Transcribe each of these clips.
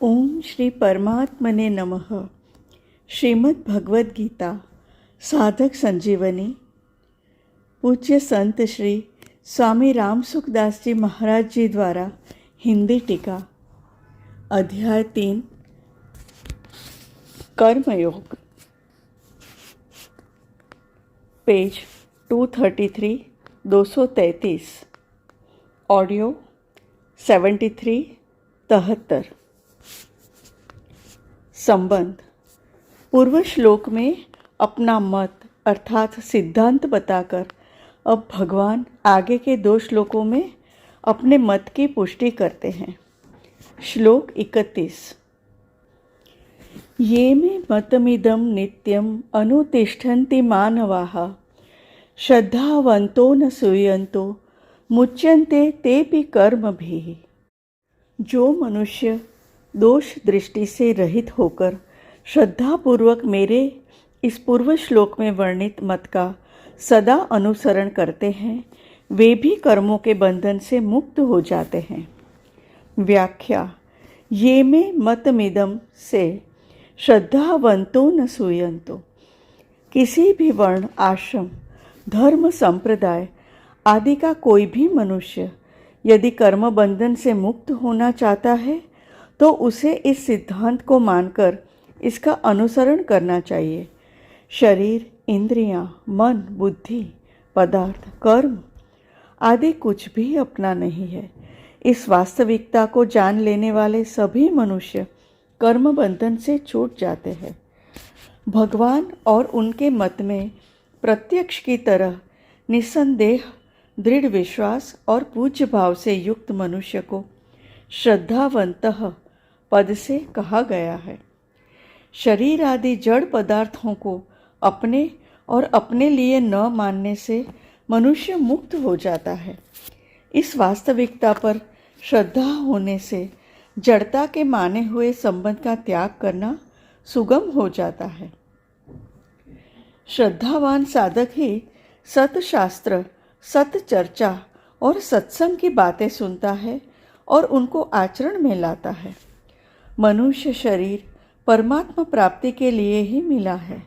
ओम श्री परमात्मने नमः। श्रीमद् भगवद गीता साधक संजीवनी। पूज्य संत श्री स्वामी राम सुखदास जी महाराज जी द्वारा हिंदी टीका। अध्याय 3 कर्मयोग, पेज 233 233, ऑडियो 73 73। संबंध। पूर्व श्लोक में अपना मत अर्थात सिद्धांत बताकर अब भगवान आगे के 2 श्लोकों में अपने मत की पुष्टि करते हैं। श्लोक 31। ये मे मतमिदं नित्यं अनुतिष्ठन्ति मानवाः श्रद्धावन्तो न सूयन्तो मुच्यन्ते तेपि कर्मभिः। जो मनुष्य दोष दृष्टि से रहित होकर श्रद्धापूर्वक मेरे इस पूर्व श्लोक में वर्णित मत का सदा अनुसरण करते हैं, वे भी कर्मों के बंधन से मुक्त हो जाते हैं। व्याख्या। ये में मतमिदम से श्रद्धावंतो न सूयंतो। किसी भी वर्ण, आश्रम, धर्म, संप्रदाय आदि का कोई भी मनुष्य यदि कर्म बंधन से मुक्त होना चाहता है तो उसे इस सिद्धांत को मानकर इसका अनुसरण करना चाहिए। शरीर, इंद्रियां, मन, बुद्धि, पदार्थ, कर्म आदि कुछ भी अपना नहीं है। इस वास्तविकता को जान लेने वाले सभी मनुष्य कर्म बंधन से छूट जाते हैं। भगवान और उनके मत में प्रत्यक्ष की तरह निस्संदेह दृढ़ विश्वास और पूज्य भाव से युक्त मनुष्य को श्रद्धावंतः पद से कहा गया है। शरीर आदि जड़ पदार्थों को अपने और अपने लिए न मानने से मनुष्य मुक्त हो जाता है। इस वास्तविकता पर श्रद्धा होने से जड़ता के माने हुए संबंध का त्याग करना सुगम हो जाता है। श्रद्धावान साधक ही सतशास्त्र, सतचर्चा और सत्संग की बातें सुनता है और उनको आचरण में लाता है। मनुष्य शरीर परमात्मा प्राप्ति के लिए ही मिला है,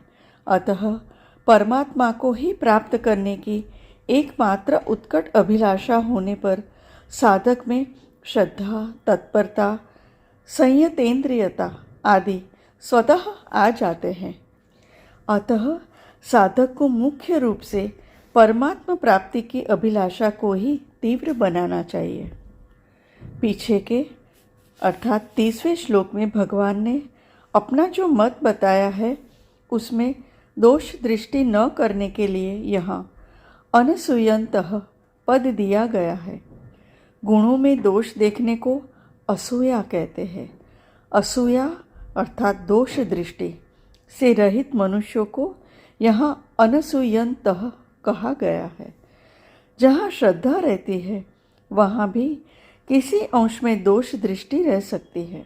अतः परमात्मा को ही प्राप्त करने की एकमात्र उत्कट अभिलाषा होने पर साधक में श्रद्धा, तत्परता, संयतेंद्रियता आदि स्वतः आ जाते हैं। अतः साधक को मुख्य रूप से परमात्मा प्राप्ति की अभिलाषा को ही तीव्र बनाना चाहिए। पीछे के अर्थात 30वें श्लोक में भगवान ने अपना जो मत बताया है उसमें दोष दृष्टि न करने के लिए यहाँ अनसूयंतः पद दिया गया है। गुणों में दोष देखने को असूया कहते हैं। असूया अर्थात दोष दृष्टि से रहित मनुष्यों को यहाँ अनसूयंतः कहा गया है। जहाँ श्रद्धा रहती है वहाँ भी किसी अंश में दोष दृष्टि रह सकती है।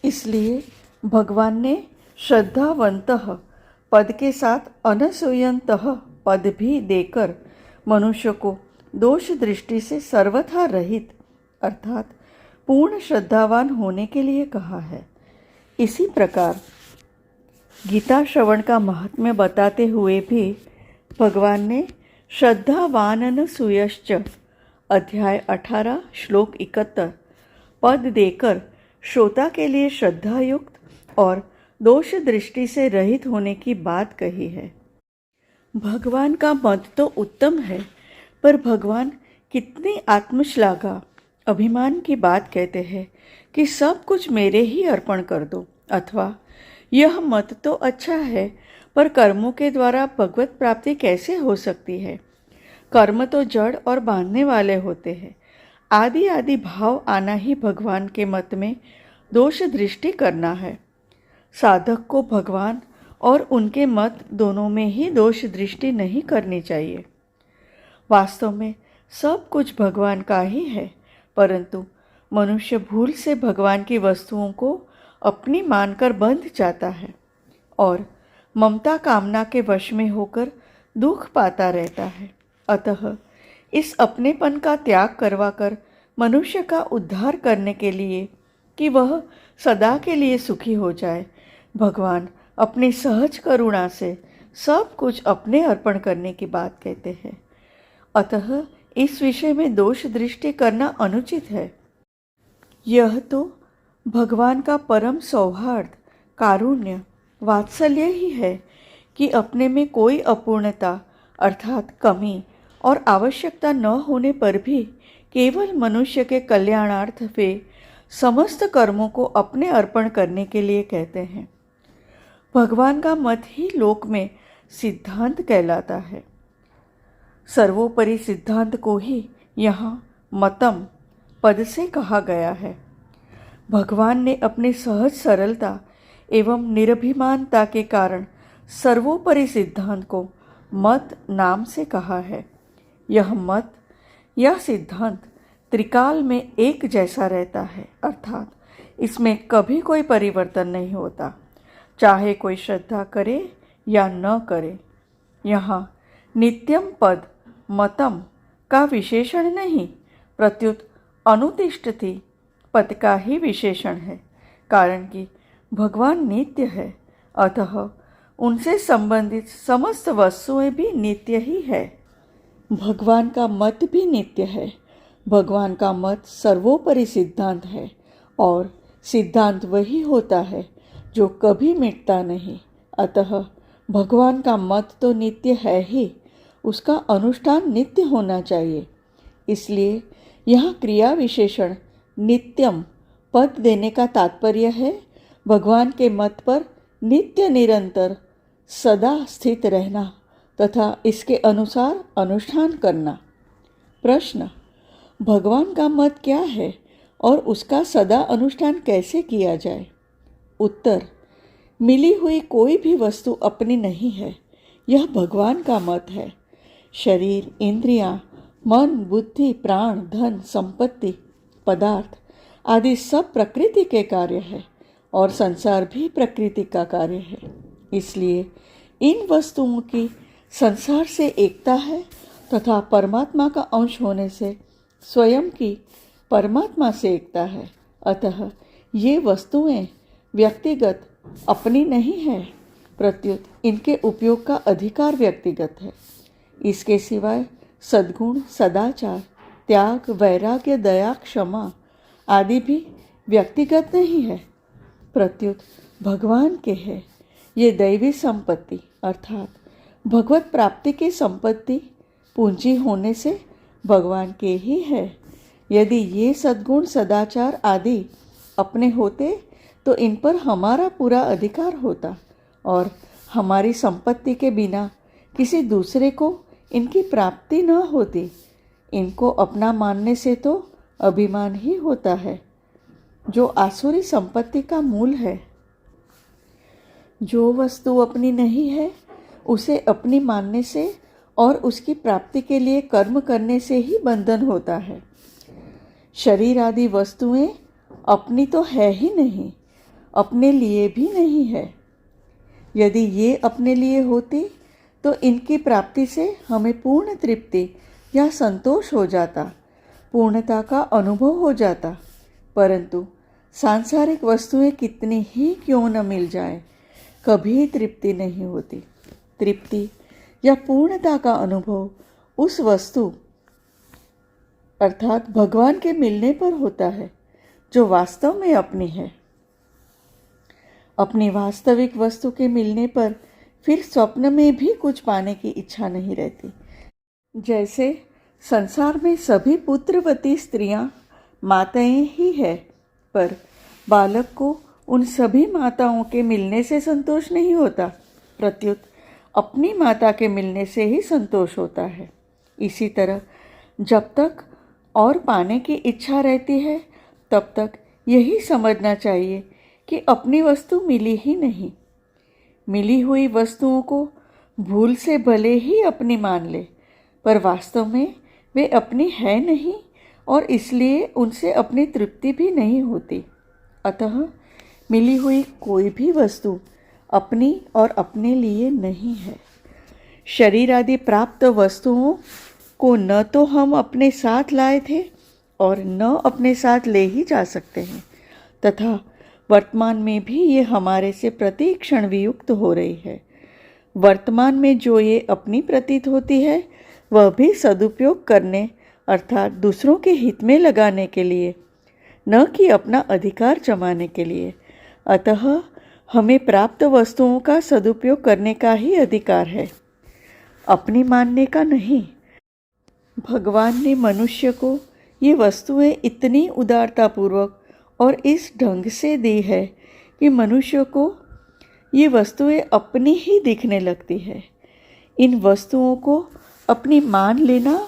इसलिए भगवान ने श्रद्धावंतः पद के साथ अनसूयंतः पद भी देकर मनुष्य को दोष दृष्टि से सर्वथा रहित अर्थात पूर्ण श्रद्धावान होने के लिए कहा है। इसी प्रकार गीता श्रवण का महात्म्य बताते हुए भी भगवान ने श्रद्धावाननसूयश्च अध्याय 18 श्लोक 71 पद देकर श्रोता के लिए श्रद्धायुक्त और दोष दृष्टि से रहित होने की बात कही है। भगवान का मत तो उत्तम है, पर भगवान कितनी आत्मश्लाघा, अभिमान की बात कहते हैं कि सब कुछ मेरे ही अर्पण कर दो, अथवा यह मत तो अच्छा है पर कर्मों के द्वारा भगवत प्राप्ति कैसे हो सकती है। कर्म तो जड़ और बांधने वाले होते हैं। आदि आदि भाव आना ही भगवान के मत में दोष दृष्टि करना है। साधक को भगवान और उनके मत दोनों में ही दोष दृष्टि नहीं करनी चाहिए। वास्तव में सब कुछ भगवान का ही है, परंतु मनुष्य भूल से भगवान की वस्तुओं को अपनी मानकर बंध जाता है और ममता कामना के वश में होकर दुख पाता रहता है। अतः इस अपनेपन का त्याग करवाकर मनुष्य का उद्धार करने के लिए कि वह सदा के लिए सुखी हो जाए। भगवान अपनी सहज करुणा से सब कुछ अपने अर्पण करने की बात कहते हैं। अतः इस विषय में दोष दृष्टि करना अनुचित है। यह तो भगवान का परम सौहार्द, कारुण्य, वात्सल्य ही है कि अपने में कोई अपूर्णता अर्थात कमी और आवश्यकता न होने पर भी केवल मनुष्य के कल्याणार्थ वे समस्त कर्मों को अपने अर्पण करने के लिए कहते हैं। भगवान का मत ही लोक में सिद्धांत कहलाता है। सर्वोपरि सिद्धांत को ही यहाँ मतम पद से कहा गया है। भगवान ने अपनी सहज सरलता एवं निरभिमानता के कारण सर्वोपरि सिद्धांत को मत नाम से कहा है। यह मत या सिद्धांत त्रिकाल में एक जैसा रहता है, अर्थात इसमें कभी कोई परिवर्तन नहीं होता, चाहे कोई श्रद्धा करे या न करे। यहाँ नित्यम पद मतम का विशेषण नहीं, प्रत्युत अनुतिष्ठति पद का ही विशेषण है, कारण कि भगवान नित्य है, अतः उनसे संबंधित समस्त वस्तुएं भी नित्य ही है। भगवान का मत भी नित्य है। भगवान का मत सर्वोपरि सिद्धांत है और सिद्धांत वही होता है जो कभी मिटता नहीं। अतः भगवान का मत तो नित्य है ही, उसका अनुष्ठान नित्य होना चाहिए। इसलिए यहाँ क्रिया विशेषण नित्यम पद देने का तात्पर्य है भगवान के मत पर नित्य निरंतर सदा स्थित रहना तथा इसके अनुसार अनुष्ठान करना। प्रश्न: भगवान का मत क्या है और उसका सदा अनुष्ठान कैसे किया जाए? उत्तर: मिली हुई कोई भी वस्तु अपनी नहीं है, यह भगवान का मत है। शरीर, इंद्रियां, मन, बुद्धि, प्राण, धन, संपत्ति, पदार्थ आदि सब प्रकृति के कार्य है और संसार भी प्रकृति का कार्य है। इसलिए इन वस्तुओं की संसार से एकता है तथा परमात्मा का अंश होने से स्वयं की परमात्मा से एकता है। अतः ये वस्तुएं व्यक्तिगत अपनी नहीं है, प्रत्युत इनके उपयोग का अधिकार व्यक्तिगत है। इसके सिवाय सद्गुण, सदाचार, त्याग, वैराग्य, दया, क्षमा आदि भी व्यक्तिगत नहीं है, प्रत्युत भगवान के है। ये दैवी संपत्ति अर्थात भगवत प्राप्ति की संपत्ति पूंजी होने से भगवान के ही है। यदि ये सद्गुण, सदाचार आदि अपने होते तो इन पर हमारा पूरा अधिकार होता और हमारी संपत्ति के बिना किसी दूसरे को इनकी प्राप्ति न होती। इनको अपना मानने से तो अभिमान ही होता है, जो आसुरी संपत्ति का मूल है। जो वस्तु अपनी नहीं है उसे अपनी मानने से और उसकी प्राप्ति के लिए कर्म करने से ही बंधन होता है। शरीर आदि वस्तुएं अपनी तो है ही नहीं, अपने लिए भी नहीं है। यदि ये अपने लिए होती तो इनकी प्राप्ति से हमें पूर्ण तृप्ति या संतोष हो जाता, पूर्णता का अनुभव हो जाता। परंतु सांसारिक वस्तुएं कितनी ही क्यों न मिल जाए, कभी तृप्ति नहीं होती। तृप्ति या पूर्णता का अनुभव उस वस्तु अर्थात भगवान के मिलने पर होता है जो वास्तव में अपनी है। अपनी वास्तविक वस्तु के मिलने पर फिर स्वप्न में भी कुछ पाने की इच्छा नहीं रहती। जैसे संसार में सभी पुत्रवती स्त्रियां माताएं ही है, पर बालक को उन सभी माताओं के मिलने से संतोष नहीं होता, प्रत्युत अपनी माता के मिलने से ही संतोष होता है। इसी तरह जब तक और पाने की इच्छा रहती है तब तक यही समझना चाहिए कि अपनी वस्तु मिली ही नहीं। मिली हुई वस्तुओं को भूल से भले ही अपनी मान ले, पर वास्तव में वे अपनी है नहीं और इसलिए उनसे अपनी तृप्ति भी नहीं होती। अतः मिली हुई कोई भी वस्तु अपनी और अपने लिए नहीं है। शरीर आदि प्राप्त वस्तुओं को न तो हम अपने साथ लाए थे और न अपने साथ ले ही जा सकते हैं, तथा वर्तमान में भी ये हमारे से प्रति क्षण वियुक्त हो रही है। वर्तमान में जो ये अपनी प्रतीत होती है वह भी सदुपयोग करने अर्थात दूसरों के हित में लगाने के लिए, न कि अपना अधिकार जमाने के लिए। अतः हमें प्राप्त वस्तुओं का सदुपयोग करने का ही अधिकार है, अपनी मानने का नहीं। भगवान ने मनुष्य को ये वस्तुएं इतनी उदारतापूर्वक और इस ढंग से दी है कि मनुष्य को ये वस्तुएं अपनी ही दिखने लगती है। इन वस्तुओं को अपनी मान लेना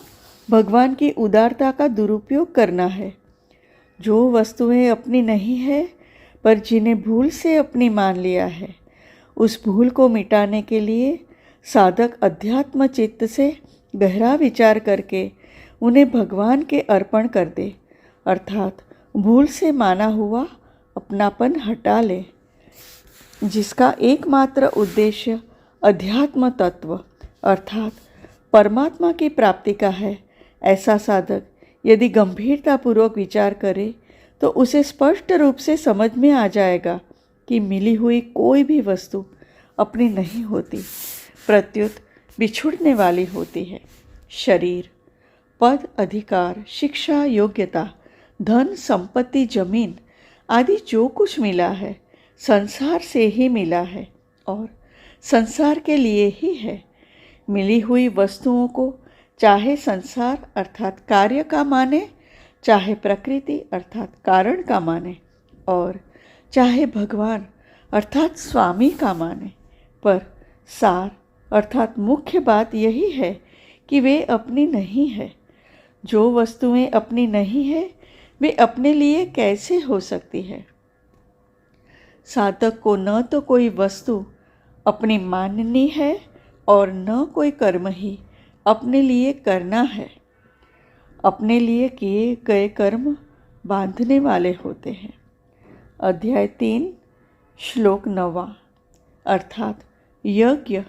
भगवान की उदारता का दुरुपयोग करना है। जो वस्तुएं अपनी नहीं है पर जिन्हें भूल से अपनी मान लिया है, उस भूल को मिटाने के लिए साधक अध्यात्म चित्त से गहरा विचार करके उन्हें भगवान के अर्पण कर दे, अर्थात भूल से माना हुआ अपनापन हटा ले, जिसका एकमात्र उद्देश्य अध्यात्म तत्व अर्थात परमात्मा की प्राप्ति का है। ऐसा साधक यदि गंभीरतापूर्वक विचार करे तो उसे स्पष्ट रूप से समझ में आ जाएगा कि मिली हुई कोई भी वस्तु अपनी नहीं होती, प्रत्युत बिछुड़ने वाली होती है। शरीर, पद, अधिकार, शिक्षा, योग्यता, धन, संपत्ति, जमीन आदि जो कुछ मिला है संसार से ही मिला है और संसार के लिए ही है। मिली हुई वस्तुओं को चाहे संसार अर्थात कार्य का माने, चाहे प्रकृति अर्थात कारण का माने और चाहे भगवान अर्थात स्वामी का माने, पर सार अर्थात मुख्य बात यही है कि वे अपनी नहीं है। जो वस्तुएं अपनी नहीं है वे अपने लिए कैसे हो सकती है। साधक को न तो कोई वस्तु अपनी माननी है और न कोई कर्म ही अपने लिए करना है। अपने लिए किए गए कर्म बांधने वाले होते हैं। अध्याय 3 श्लोक 9 अर्थात यज्ञ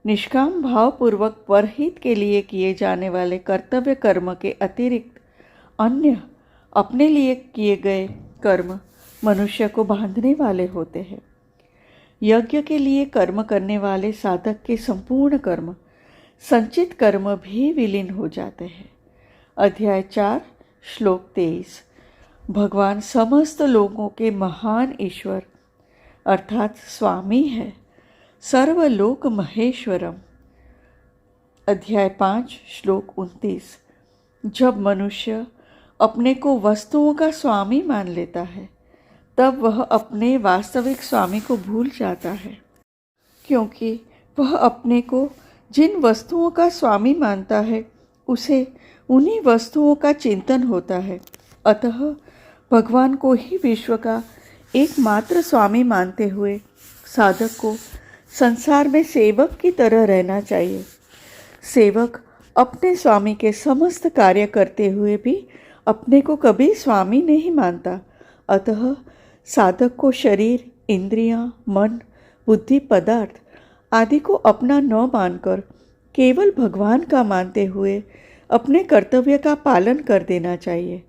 निष्काम भावपूर्वक परहित के लिए किए जाने वाले कर्तव्य कर्म के अतिरिक्त अन्य अपने लिए किए गए कर्म मनुष्य को बांधने वाले होते हैं। यज्ञ के लिए कर्म करने वाले साधक के संपूर्ण कर्म संचित कर्म भी विलीन हो जाते हैं। अध्याय 4 श्लोक 23 भगवान समस्त लोगों के महान ईश्वर अर्थात स्वामी है, सर्वलोक महेश्वरम। अध्याय 5 श्लोक 29 जब मनुष्य अपने को वस्तुओं का स्वामी मान लेता है तब वह अपने वास्तविक स्वामी को भूल जाता है, क्योंकि वह अपने को जिन वस्तुओं का स्वामी मानता है उसे उन्हीं वस्तुओं का चिंतन होता है। अतः भगवान को ही विश्व का एकमात्र स्वामी मानते हुए साधक को संसार में सेवक की तरह रहना चाहिए। सेवक अपने स्वामी के समस्त कार्य करते हुए भी अपने को कभी स्वामी नहीं मानता। अतः साधक को शरीर, इंद्रियां, मन, बुद्धि, पदार्थ आदि को अपना न मानकर केवल भगवान का मानते हुए अपने कर्तव्य का पालन कर देना चाहिए।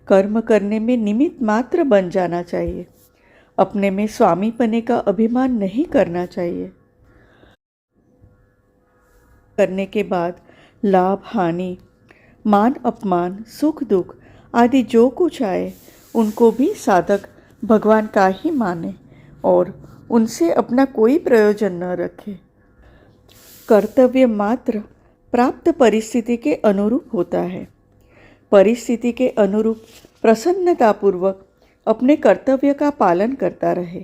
कर्म करने में निमित्त मात्र बन जाना चाहिए। अपने में स्वामी पने का अभिमान नहीं करना चाहिए। करने के बाद लाभ हानि, मान अपमान, सुख दुख आदि जो कुछ आए उनको भी साधक भगवान का ही माने और उनसे अपना कोई प्रयोजन न रखे। कर्तव्य मात्र प्राप्त परिस्थिति के अनुरूप होता है। परिस्थिति के अनुरूप प्रसन्नतापूर्वक अपने कर्तव्य का पालन करता रहे,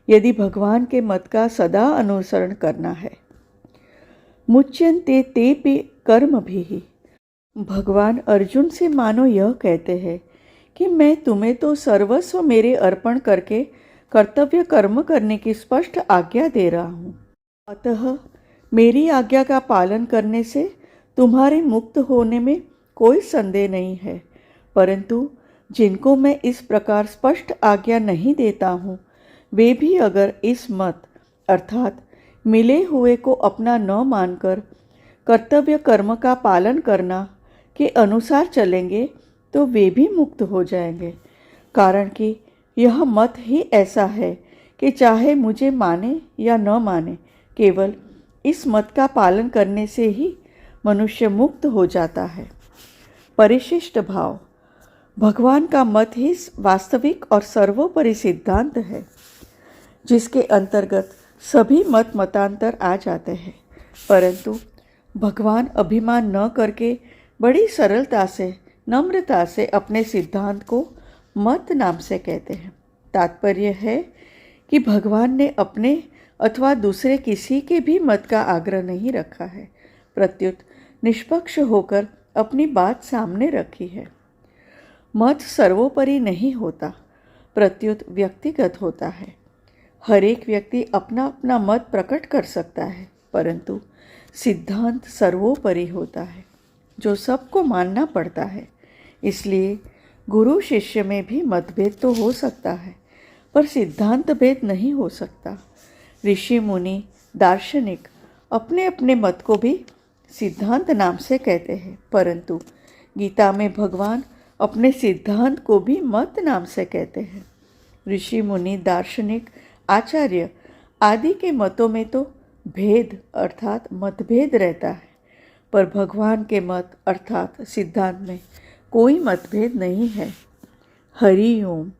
यदि भगवान के मत का सदा अनुसरण करना है। मुच्यन्ते तेपि कर्म भी। भगवान अर्जुन से मानो यह कहते हैं कि मैं तुम्हें तो सर्वस्व मेरे अर्पण करके कर्तव्य कर्म करने की स्पष्ट आज्ञा दे रहा हूँ। अतः मेरी आज्ञा का पालन करने से तुम्हारे मुक्त होने में कोई संदेह नहीं है, परंतु जिनको मैं इस प्रकार स्पष्ट आज्ञा नहीं देता हूँ वे भी अगर इस मत अर्थात मिले हुए को अपना न मानकर कर्तव्य कर्म का पालन करना के अनुसार चलेंगे तो वे भी मुक्त हो जाएंगे, कारण कि यह मत ही ऐसा है कि चाहे मुझे माने या न माने, केवल इस मत का पालन करने से ही मनुष्य मुक्त हो जाता है। परिशिष्ट भाव। भगवान का मत ही वास्तविक और सर्वोपरि सिद्धांत है, जिसके अंतर्गत सभी मत मतांतर आ जाते हैं। परंतु भगवान अभिमान न करके बड़ी सरलता से, नम्रता से अपने सिद्धांत को मत नाम से कहते हैं। तात्पर्य है कि भगवान ने अपने अथवा दूसरे किसी के भी मत का आग्रह नहीं रखा है, प्रत्युत निष्पक्ष होकर अपनी बात सामने रखी है। मत सर्वोपरि नहीं होता, प्रत्युत व्यक्तिगत होता है। हर एक व्यक्ति अपना अपना मत प्रकट कर सकता है, परंतु सिद्धांत सर्वोपरि होता है, जो सबको मानना पड़ता है। इसलिए गुरु शिष्य में भी मतभेद तो हो सकता है, पर सिद्धांत भेद नहीं हो सकता। ऋषि मुनि दार्शनिक अपने अपने मत को भी सिद्धांत नाम से कहते हैं, परंतु गीता में भगवान अपने सिद्धांत को भी मत नाम से कहते हैं। ऋषि मुनि दार्शनिक आचार्य आदि के मतों में तो भेद अर्थात मतभेद रहता है, पर भगवान के मत अर्थात सिद्धांत में कोई मतभेद नहीं है। हरि ओम।